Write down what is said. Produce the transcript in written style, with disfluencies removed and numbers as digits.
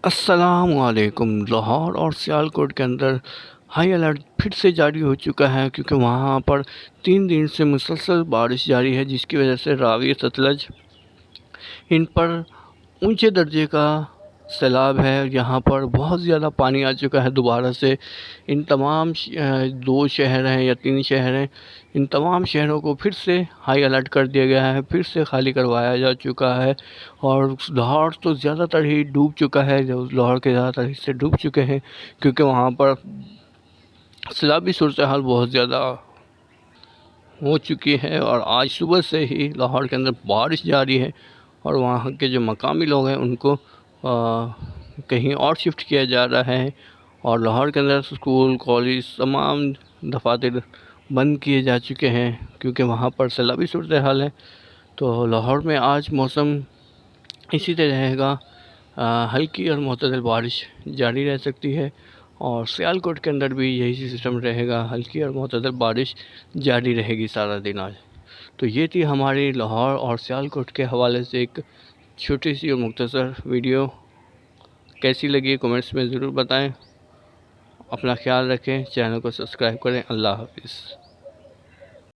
السلام علیکم۔ لاہور اور سیالکوٹ کے اندر ہائی الرٹ پھر سے جاری ہو چکا ہے، کیونکہ وہاں پر 3 دن سے مسلسل بارش جاری ہے، جس کی وجہ سے راوی ستلج ان پر اونچے درجے کا سیلاب ہے۔ یہاں پر بہت زیادہ پانی آ چکا ہے دوبارہ سے۔ ان تمام 2 شہر ہیں یا 3 شہر ہیں، ان تمام شہروں کو پھر سے ہائی الرٹ کر دیا گیا ہے، پھر سے خالی کروایا جا چکا ہے۔ اور لاہور تو زیادہ تر ہی ڈوب چکا ہے، جو لاہور کے زیادہ تر حصے ڈوب چکے ہیں، کیونکہ وہاں پر سیلابی صورتحال بہت زیادہ ہو چکی ہے۔ اور آج صبح سے ہی لاہور کے اندر بارش جاری ہے، اور وہاں کے جو مقامی لوگ ہیں ان کو کہیں اور شفٹ کیا جا رہا ہے، اور لاہور کے اندر اسکول، کالج، تمام دفاتر بند کیے جا چکے ہیں، کیونکہ وہاں پر سیلابی صورتحال ہے۔ تو لاہور میں آج موسم اسی طرح رہے گا، ہلکی اور معتدل بارش جاری رہ سکتی ہے، اور سیالکوٹ کے اندر بھی یہی سسٹم رہے گا، ہلکی اور معتدل بارش جاری رہے گی سارا دن آج۔ تو یہ تھی ہماری لاہور اور سیالکوٹ کے حوالے سے ایک چھوٹی سی اور مختصر ویڈیو۔ کیسی لگی کمنٹس میں ضرور بتائیں۔ اپنا خیال رکھیں، چینل کو سبسکرائب کریں۔ اللہ حافظ۔